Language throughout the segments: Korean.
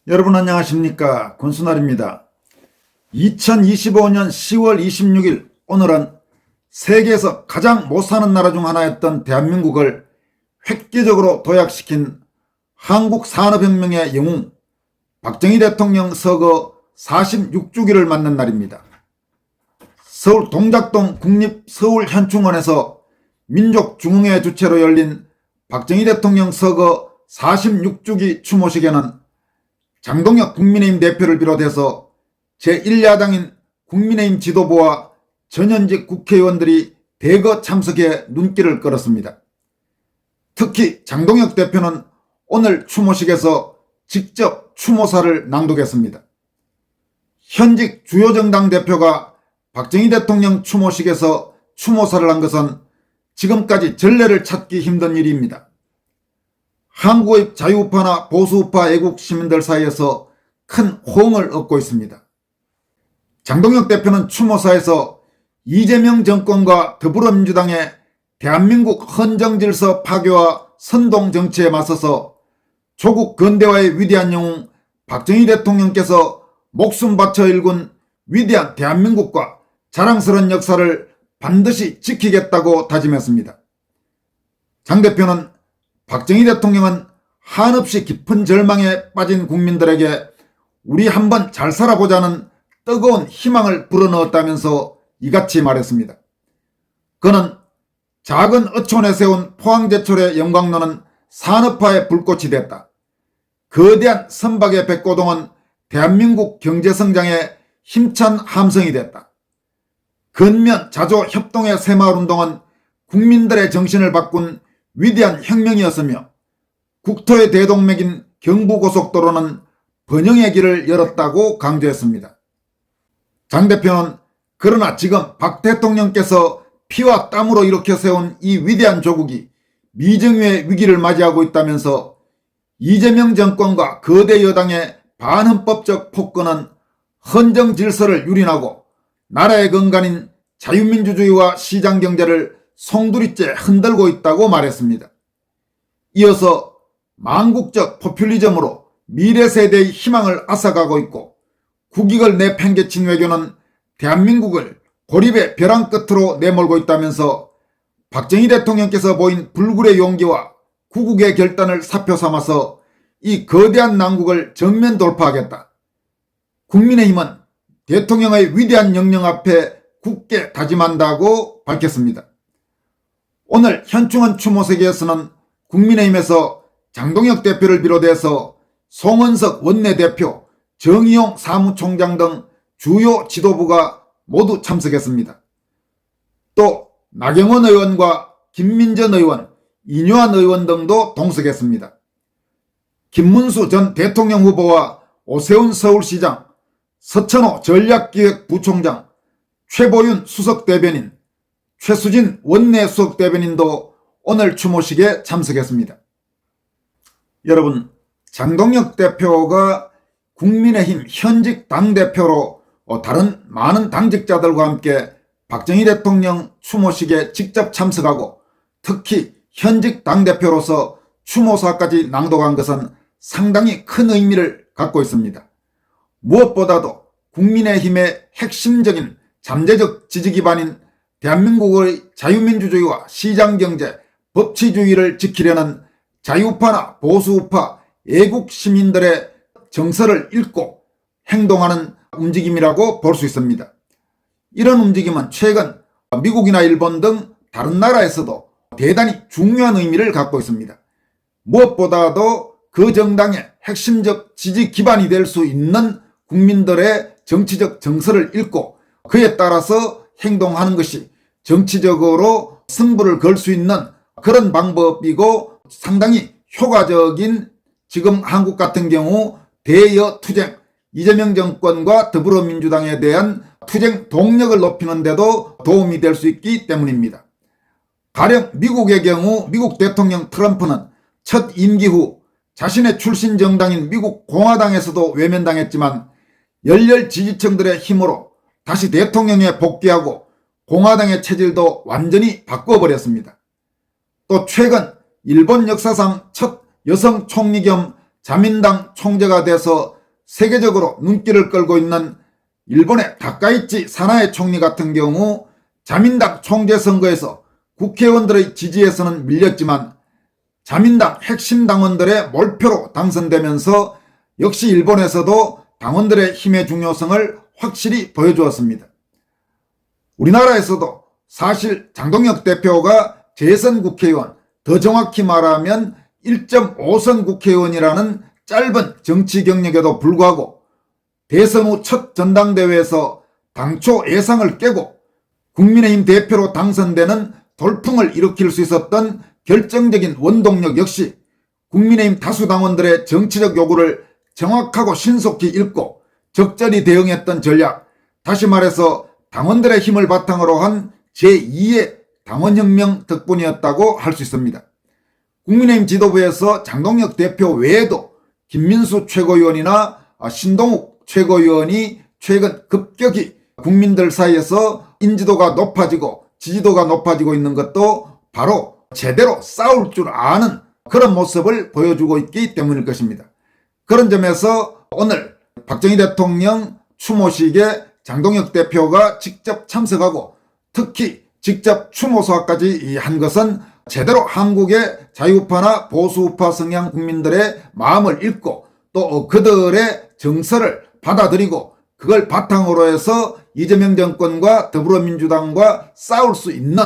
여러분 안녕하십니까? 권순알입니다. 2025년 10월 26일 오늘은 세계에서 가장 못사는 나라 중 하나였던 대한민국을 획기적으로 도약시킨 한국산업혁명의 영웅 박정희 대통령 서거 46주기를 맞는 날입니다. 서울 동작동 국립서울현충원에서 민족중흥회 주최로 열린 박정희 대통령 서거 46주기 추모식에는 장동혁 국민의힘 대표를 비롯해서 제1야당인 국민의힘 지도부와 전현직 국회의원들이 대거 참석해 눈길을 끌었습니다. 특히 장동혁 대표는 오늘 추모식에서 직접 추모사를 낭독했습니다. 현직 주요 정당 대표가 박정희 대통령 추모식에서 추모사를 한 것은 지금까지 전례를 찾기 힘든 일입니다. 한국의 자유우파나 보수우파 애국 시민들 사이에서 큰 호응을 얻고 있습니다. 장동혁 대표는 추모사에서 이재명 정권과 더불어민주당의 대한민국 헌정질서 파괴와 선동정치에 맞서서 조국 근대화의 위대한 영웅 박정희 대통령께서 목숨 바쳐 일군 위대한 대한민국과 자랑스러운 역사를 반드시 지키겠다고 다짐했습니다. 장 대표는 박정희 대통령은 한없이 깊은 절망에 빠진 국민들에게 우리 한번 잘 살아보자는 뜨거운 희망을 불어넣었다면서 이같이 말했습니다. 그는 작은 어촌에 세운 포항제철의 영광로는 산업화의 불꽃이 됐다. 거대한 선박의 백고동은 대한민국 경제성장의 힘찬 함성이 됐다. 근면 자조 협동의 새마을운동은 국민들의 정신을 바꾼 위대한 혁명이었으며 국토의 대동맥인 경부고속도로는 번영의 길을 열었다고 강조했습니다. 장 대표는 그러나 지금 박 대통령께서 피와 땀으로 일으켜 세운 이 위대한 조국이 미정유의 위기를 맞이하고 있다면서 이재명 정권과 거대 여당의 반헌법적 폭거는 헌정 질서를 유린하고 나라의 근간인 자유민주주의와 시장경제를 송두리째 흔들고 있다고 말했습니다. 이어서 망국적 포퓰리즘으로 미래 세대의 희망을 앗아가고 있고 국익을 내팽개친 외교는 대한민국을 고립의 벼랑 끝으로 내몰고 있다면서 박정희 대통령께서 보인 불굴의 용기와 구국의 결단을 사표 삼아서 이 거대한 난국을 정면 돌파하겠다. 국민의힘은 대통령의 위대한 명령 앞에 굳게 다짐한다고 밝혔습니다. 오늘 현충원 추모식에서는 국민의힘에서 장동혁 대표를 비롯해서 송원석 원내대표, 정의용 사무총장 등 주요 지도부가 모두 참석했습니다. 또 나경원 의원과 김민전 의원, 이뇨한 의원 등도 동석했습니다. 김문수 전 대통령 후보와 오세훈 서울시장, 서천호 전략기획부총장, 최보윤 수석대변인, 최수진 원내 수석대변인도 오늘 추모식에 참석했습니다. 여러분, 장동혁 대표가 국민의힘 현직 당대표로 다른 많은 당직자들과 함께 박정희 대통령 추모식에 직접 참석하고 특히 현직 당대표로서 추모사까지 낭독한 것은 상당히 큰 의미를 갖고 있습니다. 무엇보다도 국민의힘의 핵심적인 잠재적 지지 기반인 대한민국의 자유민주주의와 시장경제, 법치주의를 지키려는 자유파나 보수파, 애국 시민들의 정서를 읽고 행동하는 움직임이라고 볼 수 있습니다. 이런 움직임은 최근 미국이나 일본 등 다른 나라에서도 대단히 중요한 의미를 갖고 있습니다. 무엇보다도 그 정당의 핵심적 지지 기반이 될 수 있는 국민들의 정치적 정서를 읽고 그에 따라서 행동하는 것이 정치적으로 승부를 걸 수 있는 그런 방법이고 상당히 효과적인 지금 한국 같은 경우 대여 투쟁, 이재명 정권과 더불어민주당에 대한 투쟁 동력을 높이는 데도 도움이 될 수 있기 때문입니다. 가령 미국의 경우 미국 대통령 트럼프는 첫 임기 후 자신의 출신 정당인 미국 공화당에서도 외면당했지만 열렬 지지층들의 힘으로 다시 대통령에 복귀하고 공화당의 체질도 완전히 바꿔버렸습니다. 또 최근 일본 역사상 첫 여성 총리 겸 자민당 총재가 돼서 세계적으로 눈길을 끌고 있는 일본의 다카이치 사나에 총리 같은 경우 자민당 총재 선거에서 국회의원들의 지지에서는 밀렸지만 자민당 핵심 당원들의 몰표로 당선되면서 역시 일본에서도 당원들의 힘의 중요성을 확실히 보여주었습니다. 우리나라에서도 사실 장동혁 대표가 재선 국회의원, 더 정확히 말하면 1.5선 국회의원이라는 짧은 정치 경력에도 불구하고 대선 후 첫 전당대회에서 당초 예상을 깨고 국민의힘 대표로 당선되는 돌풍을 일으킬 수 있었던 결정적인 원동력 역시 국민의힘 다수 당원들의 정치적 요구를 정확하고 신속히 읽고 적절히 대응했던 전략, 다시 말해서 당원들의 힘을 바탕으로 한 제2의 당원혁명 덕분이었다고 할 수 있습니다. 국민의힘 지도부에서 장동혁 대표 외에도 김민수 최고위원이나 신동욱 최고위원이 최근 급격히 국민들 사이에서 인지도가 높아지고 지지도가 높아지고 있는 것도 바로 제대로 싸울 줄 아는 그런 모습을 보여주고 있기 때문일 것입니다. 그런 점에서 오늘 박정희 대통령 추모식에 장동혁 대표가 직접 참석하고 특히 직접 추모사까지 한 것은 제대로 한국의 자유우파나 보수우파 성향 국민들의 마음을 읽고 또 그들의 정서를 받아들이고 그걸 바탕으로 해서 이재명 정권과 더불어민주당과 싸울 수 있는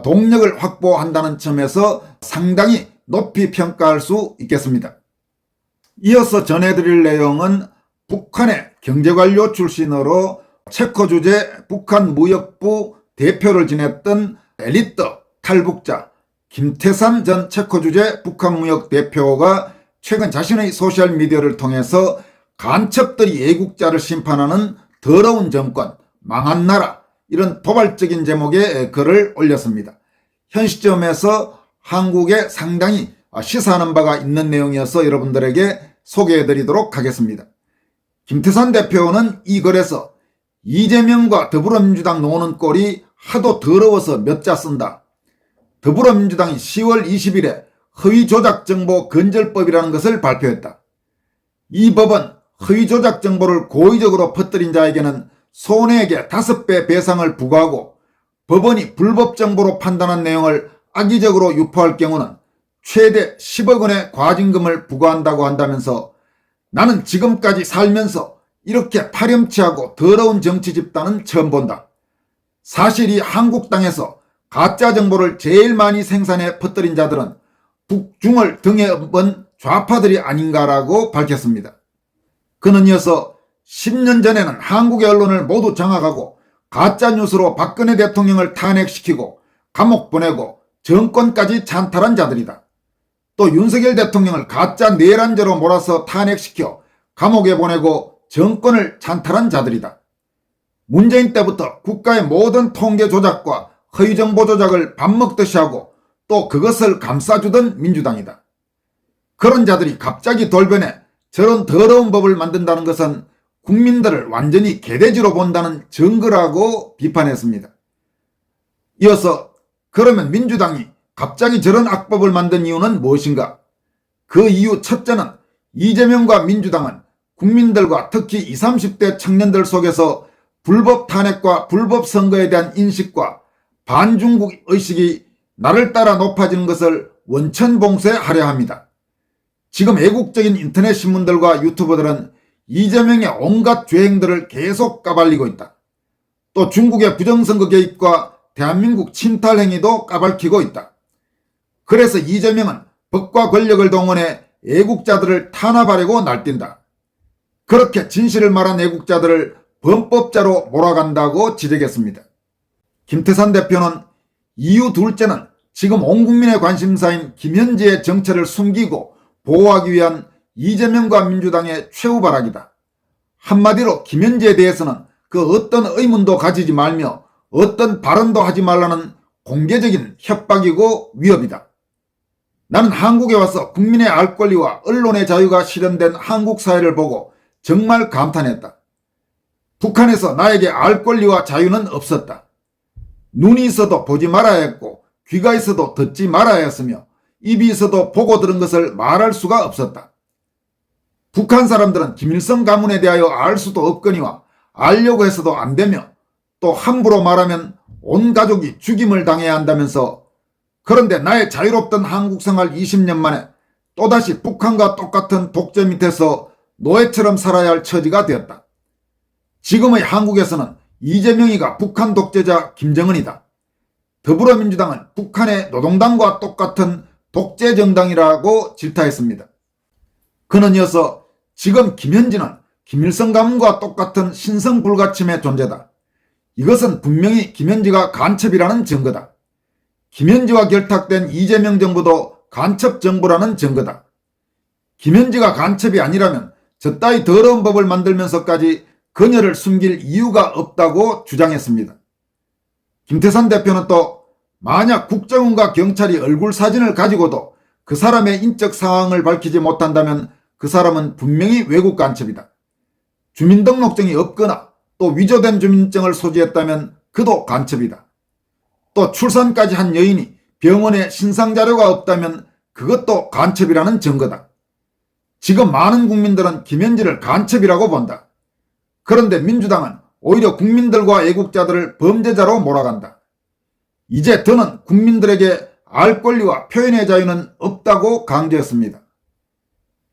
동력을 확보한다는 점에서 상당히 높이 평가할 수 있겠습니다. 이어서 전해드릴 내용은 북한의 경제관료 출신으로 체코 주재 북한무역부 대표를 지냈던 엘리트 탈북자 김태산 전 체코 주재 북한무역 대표가 최근 자신의 소셜미디어를 통해서 간첩들이 애국자를 심판하는 더러운 정권, 망한 나라, 이런 도발적인 제목의 글을 올렸습니다. 현 시점에서 한국에 상당히 시사하는 바가 있는 내용이어서 여러분들에게 소개해드리도록 하겠습니다. 김태산 대표는 이 글에서 이재명과 더불어민주당 노는 꼴이 하도 더러워서 몇 자 쓴다. 더불어민주당이 10월 20일에 허위조작정보 건절법이라는 것을 발표했다. 이 법은 허위조작 정보를 고의적으로 퍼뜨린 자에게는 손해액의 5배 배상을 부과하고 법원이 불법 정보로 판단한 내용을 악의적으로 유포할 경우는 최대 10억 원의 과징금을 부과한다고 한다면서 나는 지금까지 살면서 이렇게 파렴치하고 더러운 정치 집단은 처음 본다. 사실 이 한국 땅에서 가짜 정보를 제일 많이 생산해 퍼뜨린 자들은 북중을 등에 업은 좌파들이 아닌가라고 밝혔습니다. 그는 이어서 10년 전에는 한국의 언론을 모두 장악하고 가짜뉴스로 박근혜 대통령을 탄핵시키고 감옥 보내고 정권까지 찬탈한 자들이다. 또 윤석열 대통령을 가짜 내란죄로 몰아서 탄핵시켜 감옥에 보내고 정권을 찬탈한 자들이다. 문재인 때부터 국가의 모든 통계 조작과 허위정보 조작을 밥 먹듯이 하고 또 그것을 감싸주던 민주당이다. 그런 자들이 갑자기 돌변해 저런 더러운 법을 만든다는 것은 국민들을 완전히 개돼지로 본다는 증거라고 비판했습니다. 이어서 그러면 민주당이 갑자기 저런 악법을 만든 이유는 무엇인가? 그 이유 첫째는 이재명과 민주당은 국민들과 특히 20, 30대 청년들 속에서 불법 탄핵과 불법 선거에 대한 인식과 반중국 의식이 나를 따라 높아지는 것을 원천봉쇄하려 합니다. 지금 애국적인 인터넷 신문들과 유튜버들은 이재명의 온갖 죄행들을 계속 까발리고 있다. 또 중국의 부정선거 개입과 대한민국 침탈 행위도 까발키고 있다. 그래서 이재명은 법과 권력을 동원해 애국자들을 탄압하려고 날뛴다. 그렇게 진실을 말한 애국자들을 범법자로 몰아간다고 지적했습니다. 김태산 대표는 이유 둘째는 지금 온 국민의 관심사인 김현지의 정체를 숨기고 보호하기 위한 이재명과 민주당의 최후발악이다. 한마디로 김현지에 대해서는 그 어떤 의문도 가지지 말며 어떤 발언도 하지 말라는 공개적인 협박이고 위협이다. 나는 한국에 와서 국민의 알 권리와 언론의 자유가 실현된 한국 사회를 보고 정말 감탄했다. 북한에서 나에게 알 권리와 자유는 없었다. 눈이 있어도 보지 말아야 했고 귀가 있어도 듣지 말아야 했으며 입이 있어도 보고 들은 것을 말할 수가 없었다. 북한 사람들은 김일성 가문에 대하여 알 수도 없거니와 알려고 해서도 안 되며 또 함부로 말하면 온 가족이 죽임을 당해야 한다면서, 그런데 나의 자유롭던 한국 생활 20년 만에 또다시 북한과 똑같은 독재 밑에서 노예처럼 살아야 할 처지가 되었다. 지금의 한국에서는 이재명이가 북한 독재자 김정은이다. 더불어민주당은 북한의 노동당과 똑같은 독재 정당이라고 질타했습니다. 그는 이어서 지금 김현지는 김일성 가문과 똑같은 신성불가침의 존재다. 이것은 분명히 김현지가 간첩이라는 증거다. 김현지와 결탁된 이재명 정부도 간첩 정부라는 증거다. 김현지가 간첩이 아니라면 저따위 더러운 법을 만들면서까지 그녀를 숨길 이유가 없다고 주장했습니다. 김태산 대표는 또 만약 국정원과 경찰이 얼굴 사진을 가지고도 그 사람의 인적 상황을 밝히지 못한다면 그 사람은 분명히 외국 간첩이다. 주민등록증이 없거나 또 위조된 주민증을 소지했다면 그도 간첩이다. 또 출산까지 한 여인이 병원에 신상자료가 없다면 그것도 간첩이라는 증거다. 지금 많은 국민들은 김현지를 간첩이라고 본다. 그런데 민주당은 오히려 국민들과 애국자들을 범죄자로 몰아간다. 이제 더는 국민들에게 알 권리와 표현의 자유는 없다고 강조했습니다.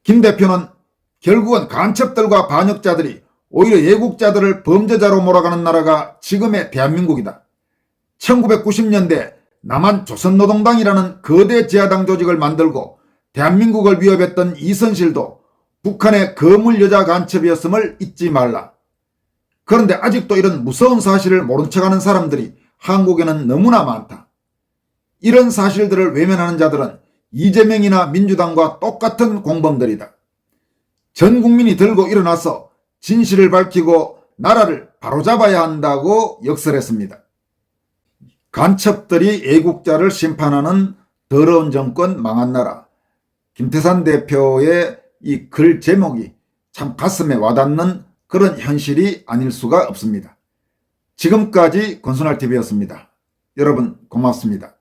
김 대표는 결국은 간첩들과 반역자들이 오히려 애국자들을 범죄자로 몰아가는 나라가 지금의 대한민국이다. 1990년대 남한 조선노동당이라는 거대 지하당 조직을 만들고 대한민국을 위협했던 이선실도 북한의 거물 여자 간첩이었음을 잊지 말라. 그런데 아직도 이런 무서운 사실을 모른 척하는 사람들이 한국에는 너무나 많다. 이런 사실들을 외면하는 자들은 이재명이나 민주당과 똑같은 공범들이다. 전 국민이 들고 일어나서 진실을 밝히고 나라를 바로잡아야 한다고 역설했습니다. 간첩들이 애국자를 심판하는 더러운 정권 망한 나라. 김태산 대표의 이 글 제목이 참 가슴에 와닿는 그런 현실이 아닐 수가 없습니다. 지금까지 권순할TV였습니다. 여러분 고맙습니다.